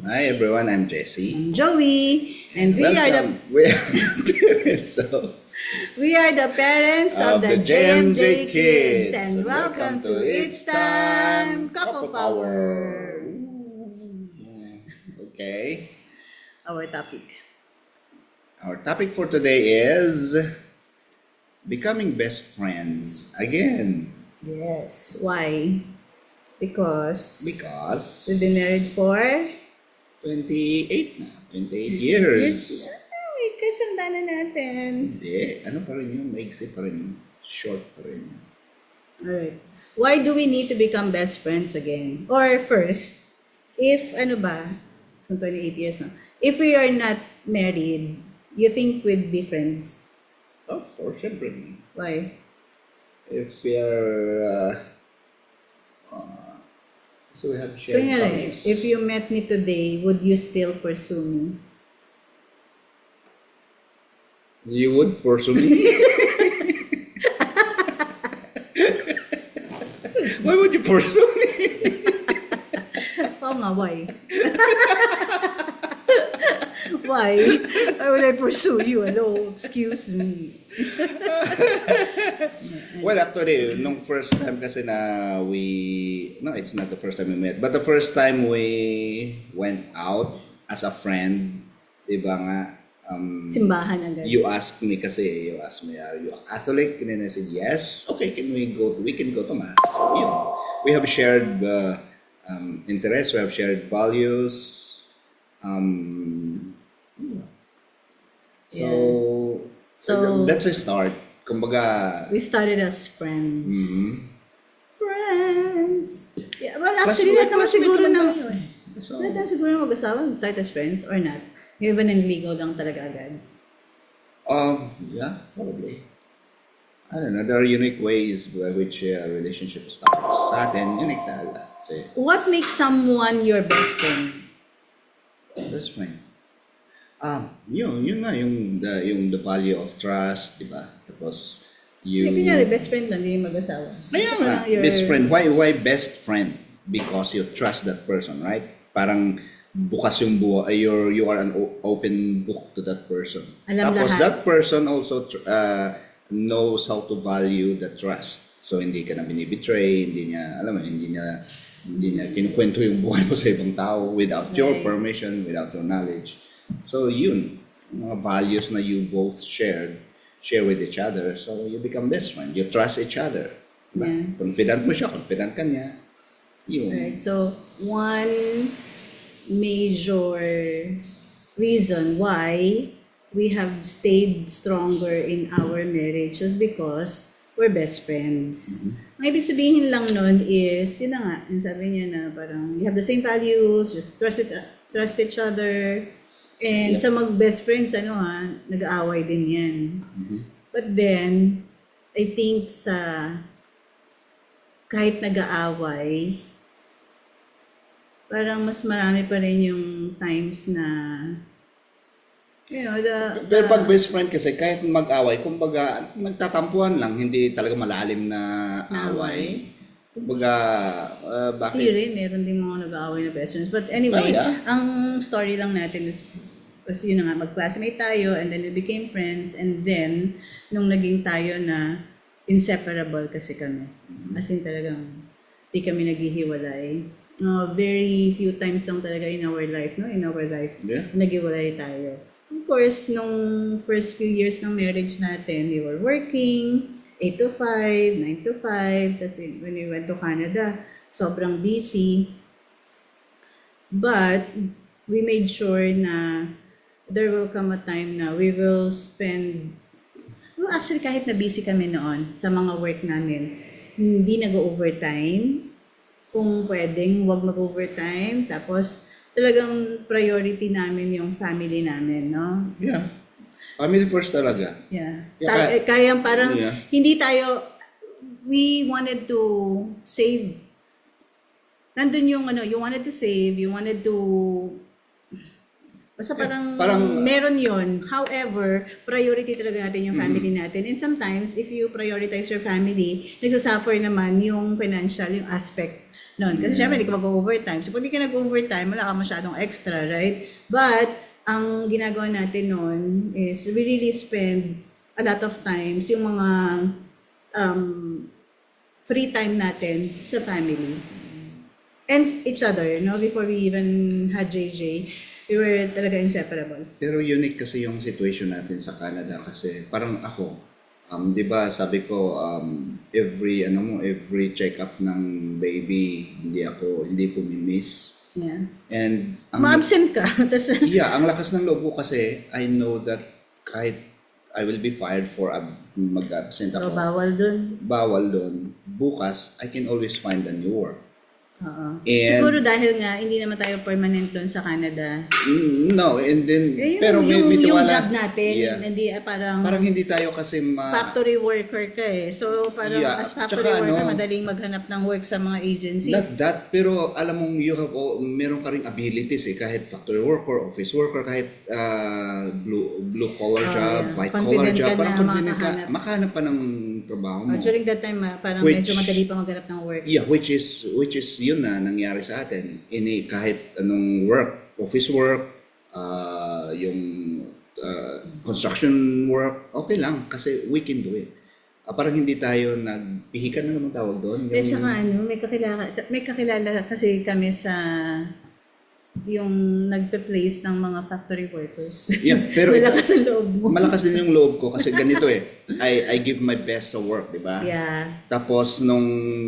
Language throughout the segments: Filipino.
Hi everyone, I'm Jesse. I'm Joey, and Welcome. We are parents the parents of the JMJ kids, and welcome to It's Time Couple Power. Okay. Our topic. Our topic for today is becoming best friends again. Yes. Why? Because Because we've been married for 28 na. 28 years. Ay, kasanda na natin. Hindi. Ano pa rin yun? Maigsi pa rin yun. Short pa rin yun. Alright. Why do we need to become best friends again? Or first, if ano ba, kung 28 years na, if we are not married, you think we'd be friends? Of course, syempre. Why? If we are so we have shared Kunyari, values. if you met me today, would you still pursue me? You would pursue me? Why would you pursue me? Oo nga, why? Why? Why would I pursue you? Hello, excuse me. Well, actually, nung first time kasi no, it's not the first time we met, but the first time we went out as a friend, di ba nga, Simbahan agad. you asked me, are you a Catholic? And then I said, yes. Okay, we can go to Mass. So, yun. We have shared interests, we have shared values. So that's a start. Kumbaga, We started as friends. mhm. Friends! Yeah, well, actually, lahat naman Classmate siguro naman ng... tayo eh. So, Lahat naman siguro ng mag-asawa, start as friends or not. Yung iba nanligaw lang talaga agad. yeah, probably. I don't know. There are unique ways by which a relationship starts. Sa atin, unique talaga. Kasi, What makes someone your best friend? best friend. Yun na, yung the value of trust, di ba? Tapos, Hindi kunyari, best friend lang, hindi mag-asawa. Kaya So, nga, parang you're- best friend. Why best friend? Because you trust that person, right? Parang bukas yung buhay, you are an open book to that person. Alam Tapos lahat. that person also knows how to value the trust. So hindi ka na binibetray, hindi niya kinukwento yung buhay mo sa ibang tao without your Right. permission, without your knowledge. So yun, mga values na you both share with each other, so you become best friend. You trust each other. Diba? Yeah. Confident mo siya, confident ka niya. Yun. Right. So, one major reason why we have stayed stronger in our marriage is because we're best friends. Ang ibig sabihin lang nun is, yun na nga, yung sabi niya na parang you have the same values, just trust each other, and Yeah. sa mag-best friends, nag-aaway din yan. But then, I think kahit nag-aaway, parang mas marami pa rin yung times na, Pero pag best friend kasi, kahit mag-away, kumbaga, nagtatampuhan lang, hindi talaga malalim na away. Kumbaga, Hindi bakit? rin, meron din mga nag-aaway na best friends. But anyway, ang story lang natin was yun na nga, mag-classmate tayo, and then we became friends, and then, nung naging tayo na inseparable kasi kami. As in talagang, di kami naghihiwalay. Very few times lang talaga in our life, Yeah. naghiwalay tayo. Of course, nung first few years ng marriage natin, we were working, 8 to 5, 9 to 5, kasi when we went to Canada, sobrang busy. But, we made sure na there will come a time na we will spend, well, actually kahit na busy kami noon sa mga work namin, hindi nag-overtime. Kung pwedeng, huwag mag-overtime. Tapos, talagang priority namin yung family namin, no? Yeah. Family first talaga. Yeah. Yeah, Kaya parang, Yeah. hindi tayo, we wanted to save. Nandun yung you wanted to save, you wanted to, basta parang meron yon. However, priority talaga natin yung family natin. And sometimes, if you prioritize your family, nagsasuffer naman yung financial, yung aspect noon. Kasi syempre, hindi ka mag-overtime. So, pag di ka nag-overtime, wala ka masyadong extra, right? But, ang ginagawa natin noon is we really spend a lot of times yung mga um, free time natin sa family. And each other, no? Before we even had JJ, we were talaga inseparable. Pero unique kasi yung situation natin sa Canada kasi parang ako, 'di ba sabi ko every check-up ng baby hindi ko mi-miss. Yeah. And Ma-absent ka. Tas, ang lakas ng loob ko kasi I know that kahit I will be fired for mag-absent so, ako. bawal dun. Doon. Bukas, I can always find a new work. Oo. And- Siguro dahil nga, hindi naman tayo permanent doon sa Canada. No, and then pero may yung tiwala. job natin, Yeah. hindi parang Parang hindi tayo kasi factory worker ka eh. So parang Yeah, as factory tsaka worker, madaling maghanap ng work sa mga agencies. Not that, pero alam mong meron ka ring abilities eh, kahit factory worker, office worker, kahit blue collar job, yeah. white Confident collar job, ka parang na confident ka, makahanap. makahanap pa ng trabaho mo. During that time, parang Which- medyo madali pa maghanap ng work. Yeah, which is yun na nangyari sa atin. Kahit anong work, office work, yung construction work, okay lang kasi we can do it. Parang hindi tayo nagpihikan na naman tawag doon. At saka may kakilala kasi kami sa yung nagpe-place ng mga factory workers. Yeah, pero Malakas ang loob mo. malakas din yung loob ko kasi ganito eh. I give my best sa work, di ba? Yeah. Tapos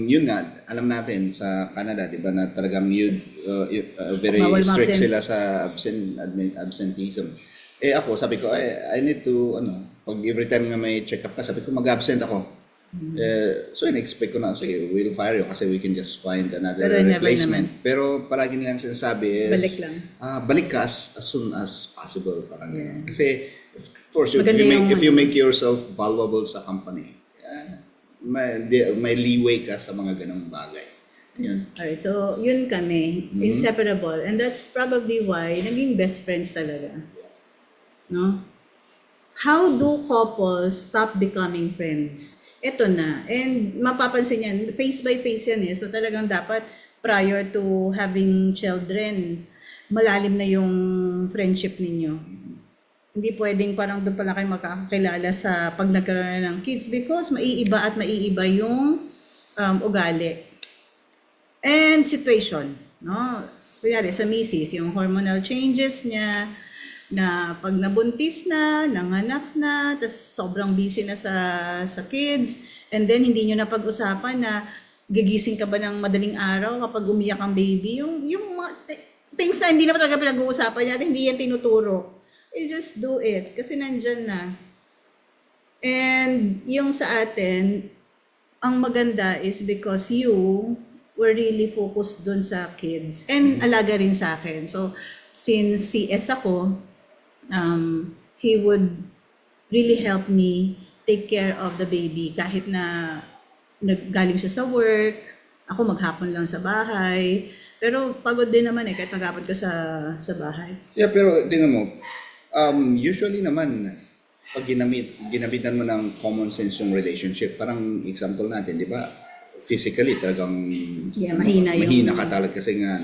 yun nga, alam natin sa Canada, di ba, na talagang very Bawal strict ma-absent. sila sa absenteeism. Ako, sabi ko, I need to, pag every time nga may check-up ka, sabi ko, mag-absent ako. So, in-expect ko na, sige, we'll fire you kasi we can just find another Pero never replacement. Pero palagi nilang sinasabi is, Balik lang. Balik ka as soon as possible. Parang ganun. Kasi, of course, Maganda if you make yourself valuable sa company, may leeway ka sa mga ganong bagay. Yun. Alright, so yun kami, inseparable. And that's probably why naging best friends talaga. No? How do couples stop becoming friends? Ito na. And mapapansin yan, face by face yan eh. So talagang dapat prior to having children, malalim na yung friendship ninyo. Hindi pwedeng parang doon pala kayo magkakakilala sa pag nagkaroon ng kids because maiiba at maiiba yung ugali. And situation. No? Kunyari sa misis, yung hormonal changes niya, na pag nabuntis na, nanganak na, tas sobrang busy na sa kids, and then hindi nyo na pag-usapan na gigising ka ba ng madaling araw kapag umiyak ang baby, yung mga things na hindi na talaga pinag-uusapan niya, hindi yan tinuturo. You just do it, kasi nandyan na. And yung sa atin, ang maganda is because you were really focused dun sa kids, and alaga rin sa akin. So, since CS ako, he would really help me take care of the baby kahit na galing siya sa work, ako maghapon lang sa bahay. Pero pagod din naman kahit maghapon ka sa bahay. Yeah, pero tingnan mo, usually naman, pag ginabitan mo ng common sense yung relationship, parang example natin, di ba? Physically, talagang mahina ka talaga kasi nga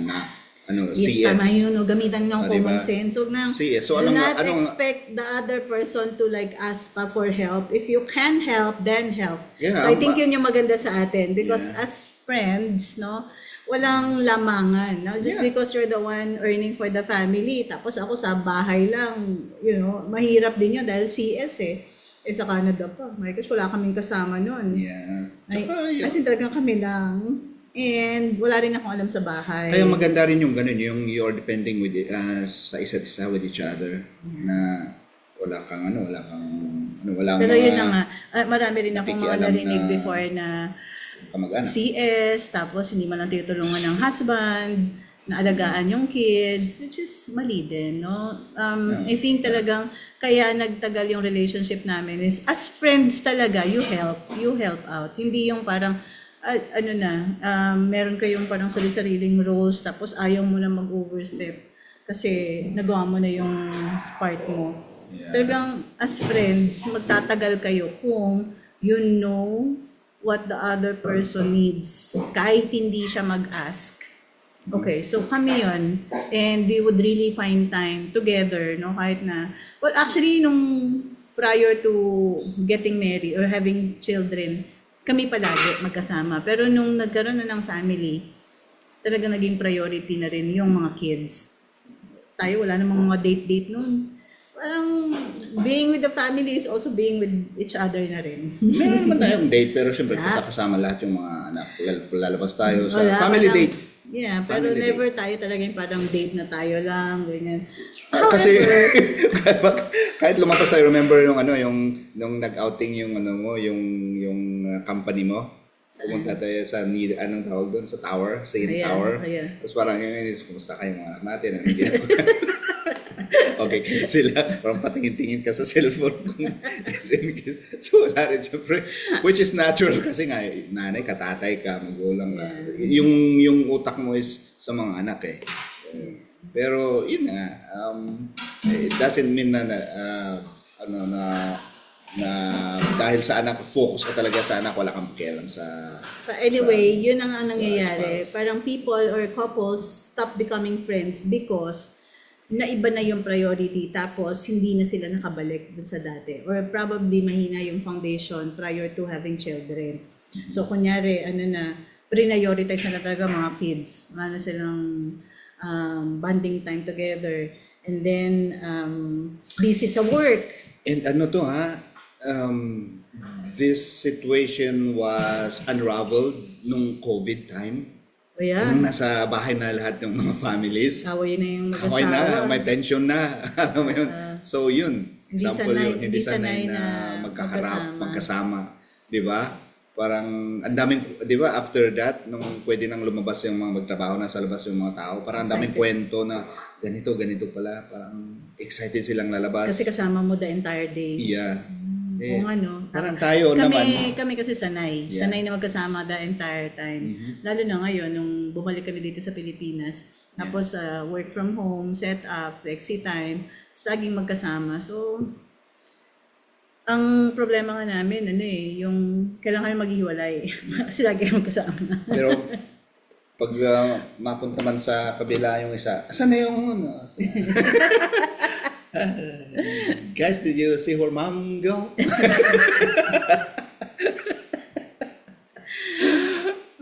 Yes, CS. tama yun. No? Gamitan ng common sense. So, CS. So, do not expect the other person to ask pa for help. If you can help, then help. Yeah, So, I think yun yung maganda sa atin. Because as friends, no, walang lamangan. No? Just because you're the one earning for the family. Tapos ako sa bahay lang. Mahirap din yun dahil CS sa Canada pa. Kasi wala kaming kasama nun. Yeah. Kasi talagang kami lang. And wala rin akong alam sa bahay. Kaya maganda rin yung ganun, yung you're depending with sa isa't isa with each other, na wala kang Pero yun na nga, marami rin akong mga narinig before na kamag-anak. CS, tapos hindi man lang tinutulungan ng husband, na alagaan yung kids, which is mali din, no? I think talagang kaya nagtagal yung relationship namin is, as friends talaga, you help out. Hindi yung parang, meron kayong parang sarili-sariling roles, tapos ayaw mo na mag-overstep kasi nagawa mo na yung part mo. Talagang as friends, magtatagal kayo kung you know what the other person needs kahit hindi siya mag-ask. Okay, so kami yon, and we would really find time together, no, kahit na, well, actually, nung prior to getting married or having children, kami palagi magkasama. Pero nung nagkaroon na ng family, talaga naging priority na rin yung mga kids. Tayo, wala namang mga date-date nun. Parang being with the family is also being with each other na rin. Meron naman tayong date, pero syempre Yeah. kasama lahat yung mga anak. Lalabas tayo sa Wala, family parang- date. Yeah, pero Family never tayo talaga yung parang date na tayo lang, ganyan. Kasi However, kahit lumabas tayo, remember yung nung nag-outing yung yung company mo. Pumunta tayo sa anong tawag doon, sa tower, sa Ayan, tower. ayan. Tapos parang kumusta kayo mga anak natin? Anong ginagawa? Okay, kaya sila, parang patingin-tingin ka sa cellphone kung so wala rin syempre, which is natural kasi nga, nanay ka, tatay ka, magulang ka. Yung utak mo is sa mga anak eh. Pero yun nga, it doesn't mean na dahil sa anak, focus ka talaga sa anak, wala kang pakialam sa... but anyway, yun ang nangyayari. spouse. Parang people or couples stop becoming friends because naiba na yung priority tapos hindi na sila nakabalik dun sa dati. Or probably mahina yung foundation prior to having children. So kunyari, prioritize na talaga mga kids. Ano silang bonding time together. And then, busy sa work. And this situation was unraveled nung COVID time. O yan, Nung nasa bahay na lahat ng mga families. away na yung mag-asawa. Away na, may tension na. Alam mo yun. So yun, Hindi example sanay- yun. Hindi hindi sanay sanay na na magkaharap, magkasama. magkasama. Di ba? Parang, ang daming, di ba, after that, nung pwede nang lumabas yung mga magtrabaho na sa labas yung mga tao, parang ang daming kwento na ganito pala. Parang excited silang lalabas. Kasi kasama mo the entire day. Yeah. Eh, Kung ano. parang tayo naman. Kami kasi sanay. Yeah. Sanay na magkasama the entire time. Lalo na ngayon, nung bumalik kami dito sa Pilipinas, tapos work from home, set up, flexi time, tapos laging magkasama. So, ang problema nga namin, yung kailangan kami maghiwalay. Kasi lagi kami magkasama. Pero pag mapunta man sa kabila yung isa, asan na yung guys, did you see where mom go?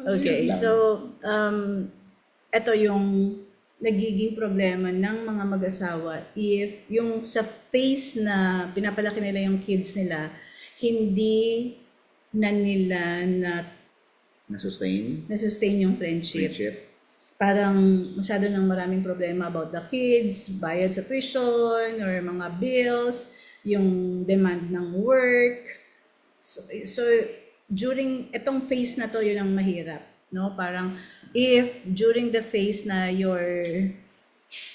Okay, Yun lang. so, ito yung nagiging problema ng mga mag-asawa if yung sa phase na pinapalaki nila yung kids nila, hindi na nila na-sustain yung friendship. Parang masyado ng maraming problema about the kids, bayad sa tuition, or mga bills, yung demand ng work. So during itong phase na to, yun ang mahirap. No? Parang if during the phase na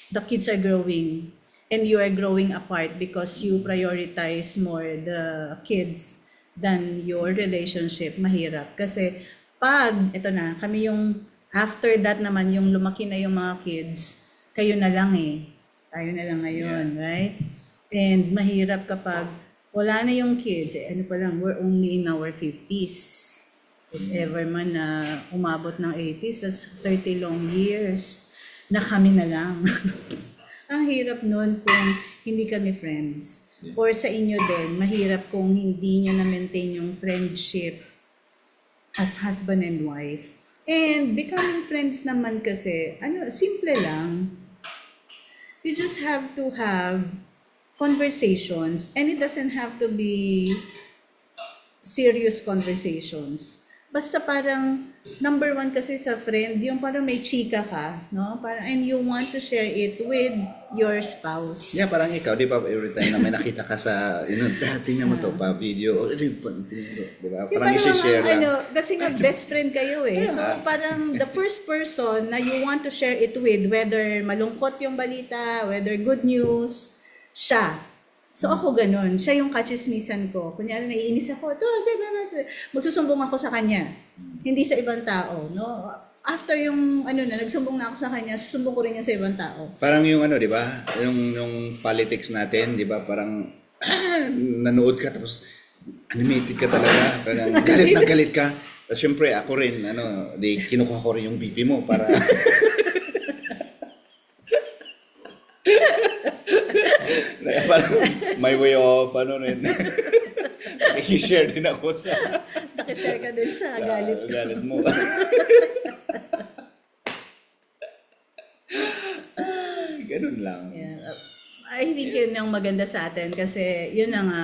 the kids are growing and you are growing apart because you prioritize more the kids than your relationship, mahirap. Kasi ito na, kami yung after that naman, yung lumaki na yung mga kids, kayo na lang tayo na lang ngayon, right? And mahirap kapag wala na yung kids, ano pa lang, we're only in our 50s. If ever man na umabot ng 80s, that's 30 long years na kami na lang. Ang hirap nun kung hindi kami friends. Or sa inyo din, mahirap kung hindi nyo na-maintain yung friendship as husband and wife. And becoming friends naman kasi, simple lang. You just have to have conversations, and it doesn't have to be serious conversations. Basta parang, number one kasi sa friend, yung parang may chika ka, no? Parang, and you want to share it with your spouse. Yeah, parang ikaw, di ba, every time na may nakita ka sa, tingnan mo to, pa video, di ba? Parang isi-share lang. Kasi nga best friend kayo So parang the first person na you want to share it with, whether malungkot yung balita, whether good news, siya. So ako ganun, siya yung kachismisan ko. Kunyari naiinis ako, magsusumbong ako sa kanya. Hindi sa ibang tao, no? After yung nagsumbong na ako sa kanya, susumbong ko rin niya sa ibang tao. Parang yung di ba? Yung politics natin, di ba? Parang nanood ka tapos Animated ka talaga. Talagang galit na galit ka. Tapos syempre, ako rin, di kinukuha ko rin yung BP mo para... Parang my way of, rin. I-share din ako sa... Nakishare ka dun sa galit ko. Galit mo. Ganun lang. Yeah. I think yun yung maganda sa atin kasi yun na nga,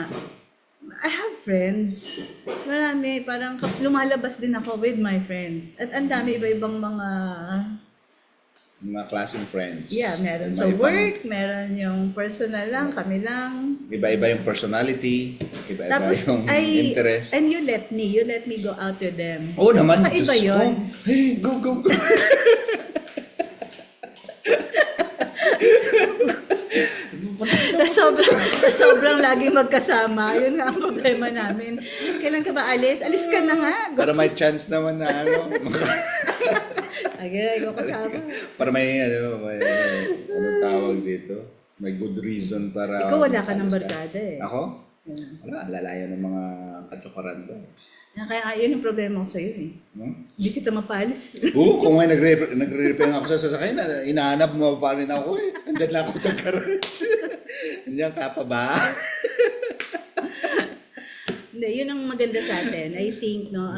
I have friends. Marami, parang lumalabas din ako with my friends. At ang dami iba-ibang Mga klaseng friends. yeah, meron sa work, meron yung personal lang, kami lang. Iba-iba yung personality, iba-iba Tapos, yung interest. and you let me go out with them. Oo naman, Tsaka iba Diyos ko. yun. Hey, go, go, go. Sobrang laging magkasama. Yun nga ang problema namin. Kailan ka ba alis? Alis ka na nga. Para may chance naman na Agay, ikaw kasama. para may, tawag dito? May good reason para... Ikaw wala ka ng barkada eh. Ako? Yeah. Wala, lalayo ng mga katsukaran ko. Kaya yun yung problema ko sa'yo eh. Hindi kita mapalis. Oo, kung may nagre-repair ako sa sasakyan, inahanap mo pa rin ako eh. Andyan lang ako sa garage. Andyan ka pa ba? Hindi, yun ang maganda sa atin. I think, no,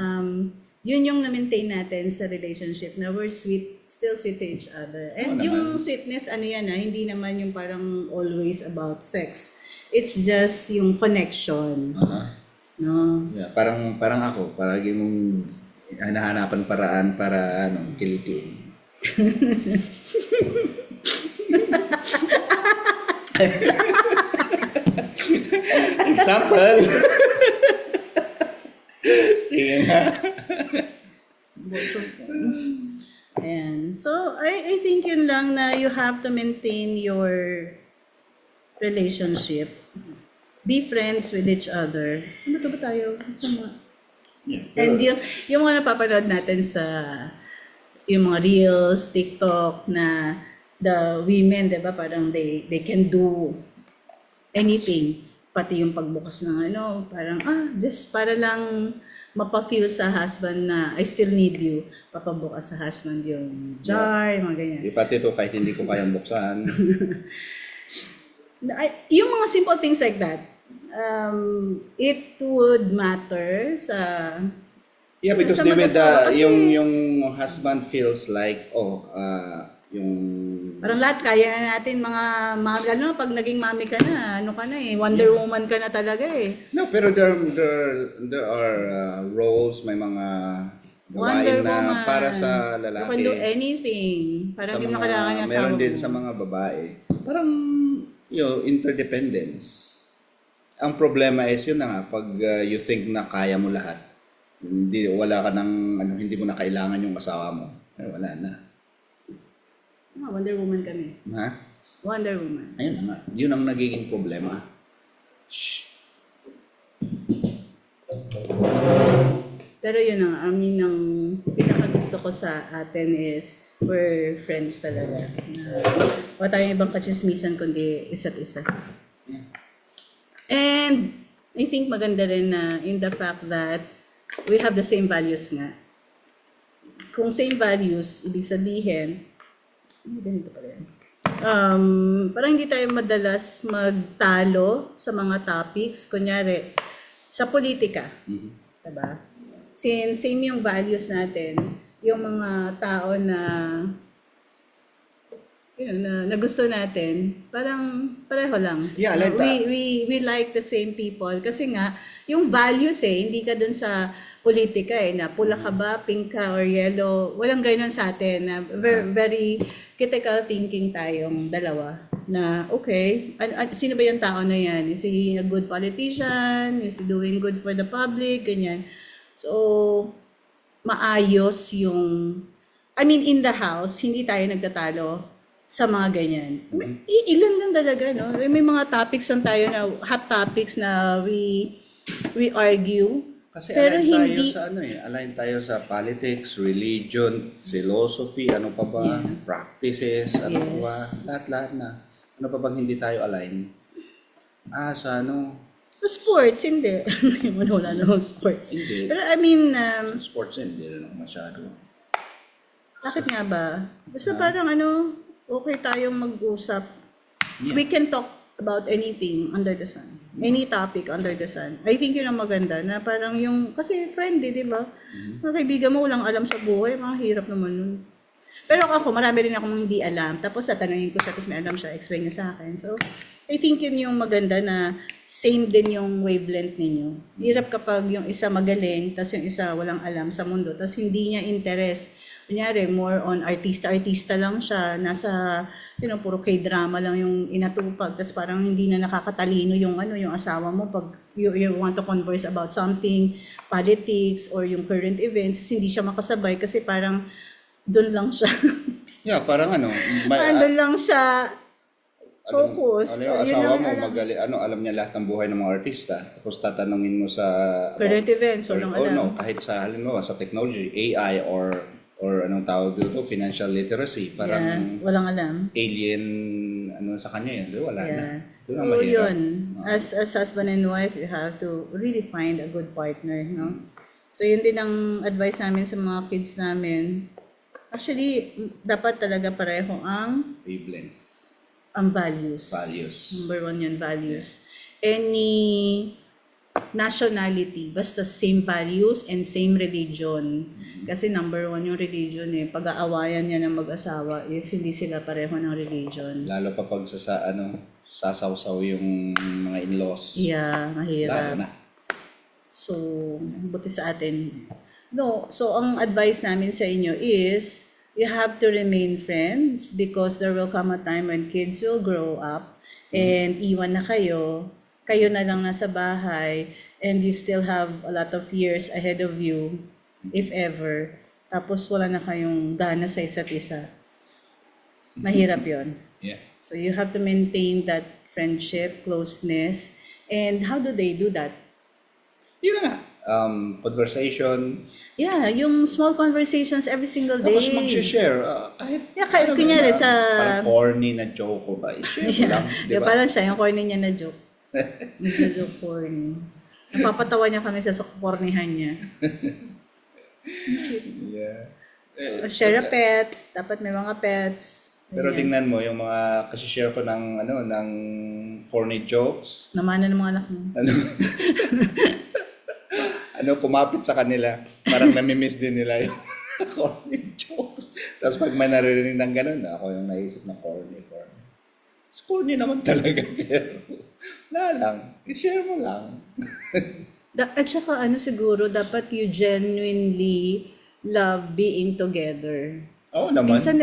yun yung na-maintain natin sa relationship na we're still sweet to each other. And yung sweetness, hindi naman yung parang always about sex. It's just yung connection. No? Yeah, parang ako, parang mong hanahanapan paraan para kilitin. Example. Sige nga. And so I think yun lang na you have to maintain your relationship. Be friends with each other. Ano to ba tayo? Sama. Yeah, And yung mga napapanood natin sa yung mga reels, TikTok na the women, 'di ba, parang they can do anything, pati yung pagbukas ng parang just para lang mapa-feel sa husband na I still need you, papabukas sa husband yung jar, yung mga ganyan. pati ito kahit hindi ko kayang buksan. Yung mga simple things like that, it would matter sa... Yeah, because sa di ba mag-asawa kasi- yung husband feels like, yung... Parang lahat kaya na natin mga gano'n, pag naging mami ka na, Wonder Woman ka na talaga eh. No, pero there are roles, may mga Wonder gawain na Woman. para sa You can lalaki. do anything. Parang Sa hindi mo mga- kailangan yung asawa meron din mo. sa mga babae. Parang, interdependence. Ang problema is yun na nga, pag you think na kaya mo lahat, wala ka ng, hindi mo na kailangan yung asawa mo, wala na. Wonder Woman kami. Ha? Wonder Woman. Ayun na nga. Yun ang nagiging problema. Shh. Pero yun ang pinakagusto ko sa atin is we're friends talaga. Wala tayong ibang kachismisan kundi isa't isa. And I think maganda rin na in the fact that we have the same values nga. Kung same values, ibig sabihin, ganito pa rin. Parang hindi tayo madalas magtalo sa mga topics. Kunyari, sa politika. Diba? Since same yung values natin, yung mga tao na na gusto natin, parang pareho lang. Yeah, like that. We like the same people kasi nga yung values hindi ka dun sa politika na pula ka ba, pink ka or yellow. Walang ganoon sa atin na very critical thinking tayong dalawa na okay, sino ba yung tao na yan? Is he a good politician? Is he doing good for the public? Ganyan. So, maayos yung, in the house, hindi tayo nagtatalo sa mga ganyan. Ilan lang talaga, no? May mga topics lang tayo na, hot topics na we argue. Kasi pero align hindi, tayo sa align tayo sa politics, religion, philosophy, ano pa ba, practices, ano pa ba, lahat na. Ano pa bang hindi tayo align? Sports, hindi. Wala naman sports. Hindi. Pero I mean, Sports hindi rin ako masyado. bakit nga ba? Basta parang okay tayong mag-usap. Yeah. We can talk about anything under the sun. Any topic under the sun. I think yun ang maganda na parang kasi friendly, di ba? Mga kaibigan mo walang alam sa buhay, mga hirap naman nun. Pero ako, marami rin akong hindi alam. Tapos tatanungin ko siya, tapos may alam siya, explain niya sa akin. So, I think yun yung maganda na same din yung wavelength ninyo. Hirap kapag yung isa magaling, tapos yung isa walang alam sa mundo, tapos hindi niya interest. Kunyari, more on artista lang siya, nasa, puro K-drama lang yung inatupag, tapos parang hindi na nakakatalino yung yung asawa mo pag you want to converse about something, politics, or yung current events, kasi hindi siya makasabay kasi parang doon lang siya. Yeah, parang doon lang siya focus. Yung asawa mo, alam niya lahat ng buhay ng mga artista. Tapos tatanungin mo sa current events, walang alam. Kahit sa halimbawa sa technology, AI or anong tawag dito, financial literacy, parang walang alam. alien sa kanya yun. Wala na. Doon ang So mahirap. yun, as husband and wife, you have to really find a good partner, no? So yun din ang advice namin sa mga kids namin. Actually, dapat talaga pareho ang Wavelength. values. Values. Number one yun, values. Any nationality, basta same values and same religion. Kasi number one yung religion pag-aawayan niya ng mag-asawa if hindi sila pareho ng religion. Lalo pa pag sasawsaw yung mga in-laws. Yeah, mahirap. Lalo na. So, buti sa atin. No, so ang advice namin sa inyo is, you have to remain friends because there will come a time when kids will grow up and iwan na kayo na lang nasa bahay and you still have a lot of years ahead of you, if ever. Tapos wala na kayong gana sa isa't isa. Mahirap yon. Yeah. So you have to maintain that friendship, closeness, and how do they do that? Yun na nga. Conversation. Yeah, yung small conversations every single day. Tapos mag-share. Kahit kunyari parang corny na joke ko ba? I-share mo lang. Di ba? Parang siya, yung corny niya na joke. Medyo joke corny. Napapatawa niya kami sa cornyhan niya. Yeah. Share a pet. Dapat may mga pets. Pero Ganyan. tingnan mo, yung mga, kasi share ko ng corny jokes. Namana ng mga anak mo. Kumapit sa kanila. Parang namimiss din nila yung corny jokes. Tapos pag may naririnig ng ganun, ako yung naisip na corny. Corny naman talaga. Pero wala lang. I-share mo lang. At saka siguro, dapat you genuinely love being together. Oo naman. Minsan,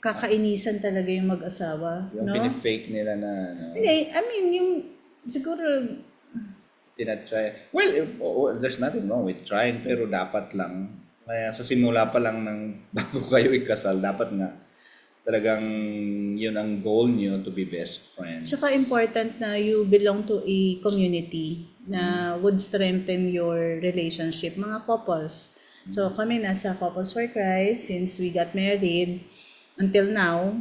kakainisan talaga yung mag-asawa. Yung no? pinifake nila na Hindi, I mean, yung siguro, tinatry. Well, there's nothing wrong with trying, pero dapat lang. Kaya sa simula pa lang bago kayo ikasal, dapat nga talagang yun ang goal niyo, to be best friends. tsaka important na you belong to a community na would strengthen your relationship, mga couples. So kami nasa Couples for Christ since we got married until now.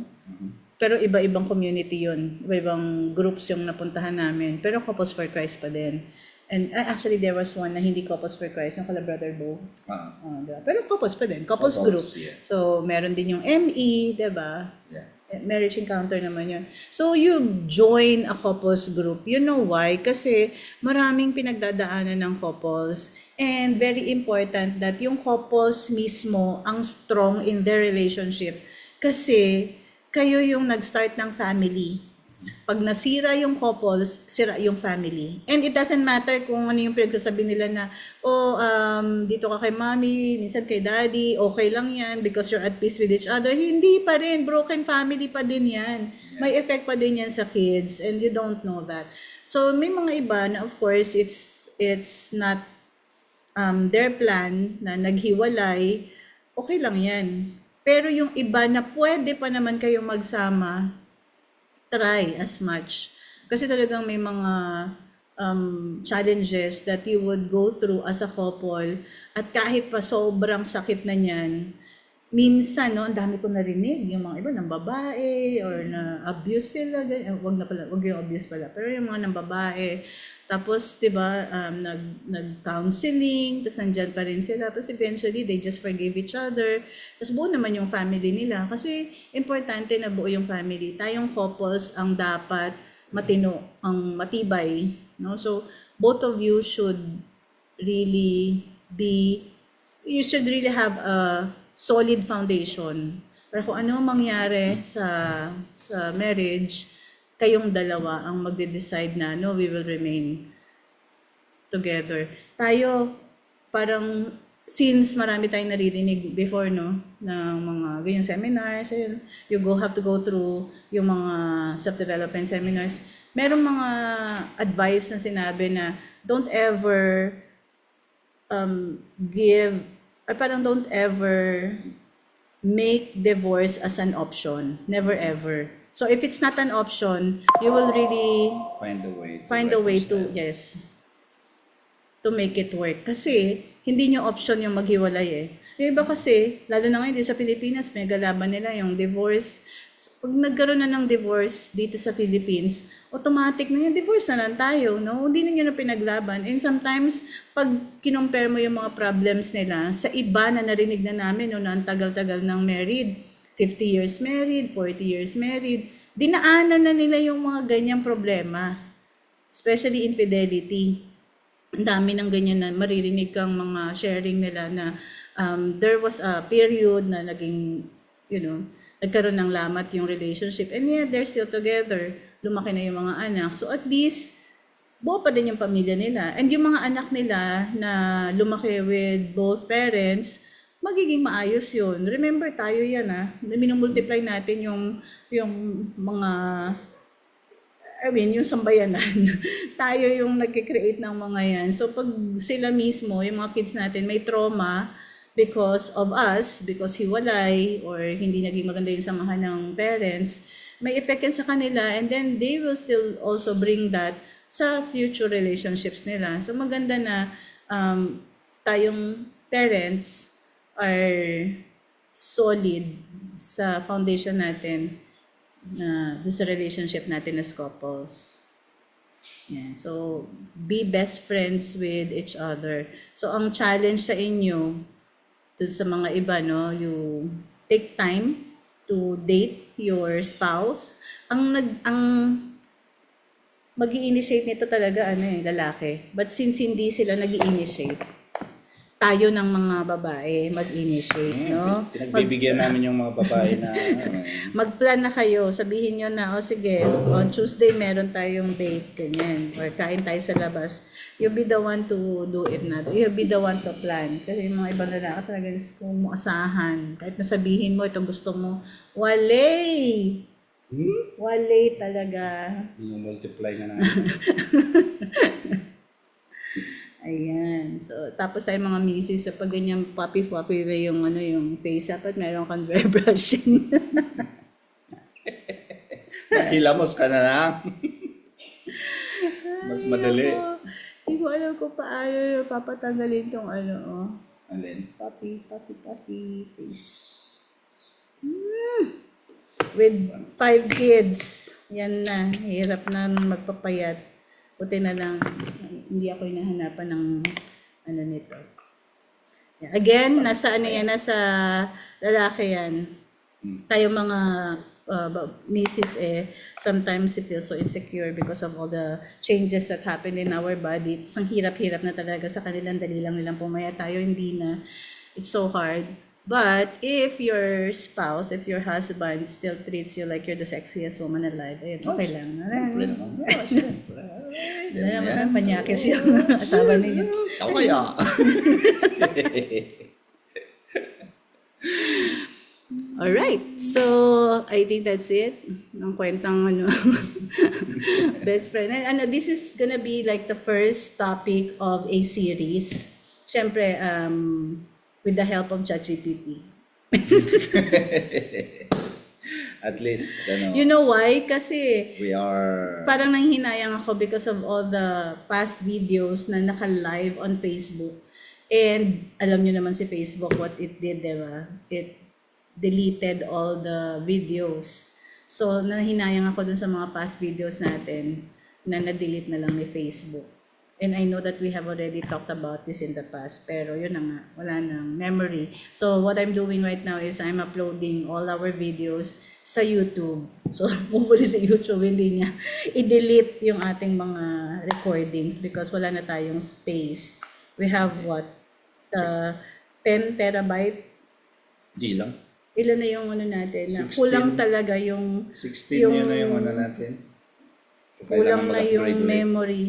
Pero iba-ibang community yun. Iba-ibang groups yung napuntahan namin. Pero Couples for Christ pa din. And actually, there was one na hindi Couples for Christ, yung kala Brother Bo. Diba? Pero couples pa din. Couples group. Yeah. So, meron din yung ME, diba? Yeah. Marriage encounter naman yun. So, you join a couples group. You know why? Kasi maraming pinagdadaanan ng couples. And very important that yung couples mismo ang strong in their relationship. Kasi kayo yung nag-start ng family. Pag nasira yung couples, sira yung family. And it doesn't matter kung ano yung pinagsasabi nila na, dito ka kay mommy, minsan kay daddy, okay lang yan because you're at peace with each other. Hindi pa rin, broken family pa din yan. May effect pa din yan sa kids and you don't know that. So may mga iba na of course, it's not their plan na naghiwalay, okay lang yan. Pero yung iba na pwede pa naman kayong magsama, try as much. Kasi talagang may mga challenges that you would go through as a couple at kahit pa sobrang sakit na niyan, minsan, ang dami ko narinig, yung mga iba ng babae or na abuse sila, wag yung abuse pala, pero yung mga ng babae, Tapos, di ba, nag-counseling, tapos nandyan pa rin sila. Tapos eventually, they just forgave each other. Tapos buo naman yung family nila. Kasi importante na buo yung family. Tayong couples ang dapat matino, ang matibay. No? So, both of you should really you should really have a solid foundation. Para kung ano mangyari sa marriage, kayong dalawa ang magde-decide na, no, we will remain together. Tayo, parang, since marami tayong naririnig before, no, ng mga ganyang seminars, have to go through yung mga self-development seminars, merong mga advice na sinabi na, don't ever don't ever make divorce as an option. Never ever. So if it's not an option, you will really Find a way to make it work. Kasi hindi nyo option yung maghiwalay eh. Yung iba kasi, lalo na ngayon sa Pilipinas, may galaban nila yung divorce. So, pag nagkaroon na ng divorce dito sa Philippines, automatic na yung divorce na lang tayo, no? Hindi na nyo na pinaglaban. And sometimes, pag kinumpare mo yung mga problems nila, sa iba na narinig na namin, no, na ang tagal-tagal ng married, 50 years married, 40 years married, dinaanan na nila yung mga ganyang problema. Especially infidelity. Ang dami ng ganyan na maririnig kang mga sharing nila na there was a period na naging, nagkaroon ng lamat yung relationship. And yet, they're still together. Lumaki na yung mga anak. So at least, buo pa din yung pamilya nila. And yung mga anak nila na lumaki with both parents, magiging maayos yun. Remember tayo yan minumultiply natin yung mga, yung sambayanan. Tayo yung nag-create ng mga yan. So pag sila mismo, yung mga kids natin may trauma because of us, because hiwalay or hindi naging maganda yung samahan ng parents, may effect yan sa kanila and then they will still also bring that sa future relationships nila. So maganda na tayong parents are solid sa foundation natin na sa relationship natin as couples. Yan. So, be best friends with each other. So, ang challenge sa inyo, sa mga iba, no, you take time to date your spouse. Ang mag-i-initiate nito talaga, lalaki. But since hindi sila nag-i-initiate, tayo ng mga babae mag-initiate, no? Pinagbibigyan namin yung mga babae na mag-plan na kayo. Sabihin nyo na, sige, on Tuesday meron tayong date, ganyan. Or kain tayo sa labas. You'll be the one to do it na. You'll be the one to plan. Kasi yung mga ibang lalaki talaga, kung mo asahan. Kahit nasabihin mo, ito gusto mo, walay! Walay talaga. Multiply na namin. Ayan. So, tapos ay mga misis, sa pag ganyan papi-papi yung yung face, dapat meron kang dry brushing. Hilamos ka na lang. Mas madali. Hindi ko alam kung paano papatanggalin tong Alin? papi face. With 5 kids. Yan na. Hirap na magpapayat. Buti na lang, hindi ako hinahanapan ng nito. Yeah. Again, nasa nasa lalaki yan. Tayo mga misis sometimes we feel so insecure because of all the changes that happen in our body. Ang hirap-hirap na talaga sa kanilang, dali lang nilang pumaya. Tayo hindi na. It's so hard. But if your spouse, if your husband still treats you like you're the sexiest woman alive, okay lang. Siyempre naman. Wala naman ang panyakis yung asawa ninyo. Ako kaya. Alright, so I think that's it. Ang kwentang best friend. And this is gonna be like the first topic of a series. Siyempre, with the help of ChatGPT. At least, You know why? Kasi we are... parang nanghinayang ako because of all the past videos na naka-live on Facebook. And alam nyo naman si Facebook what it did, diba? It deleted all the videos. So, nahinayang ako dun sa mga past videos natin na na-delete na lang ni Facebook. And I know that we have already talked about this in the past, pero yun na nga, wala nang memory. So what I'm doing right now is I'm uploading all our videos sa YouTube. So hopefully sa YouTube hindi niya i-delete yung ating mga recordings because wala na tayong space. We have what? 10 terabyte? Di lang. Ilan na yung ano natin? Na 16. kulang talaga yung 16 yun na yung ano natin. So, kulang kailangan na mag-upgrade yung ulit. memory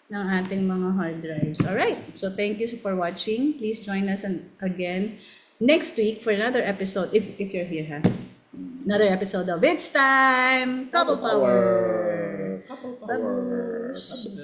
ng ating mga hard drives. Alright, so thank you for watching. Please join us again next week for another episode, if you're here, ha? Another episode of It's Time! Couple Power! Couple power. Babush!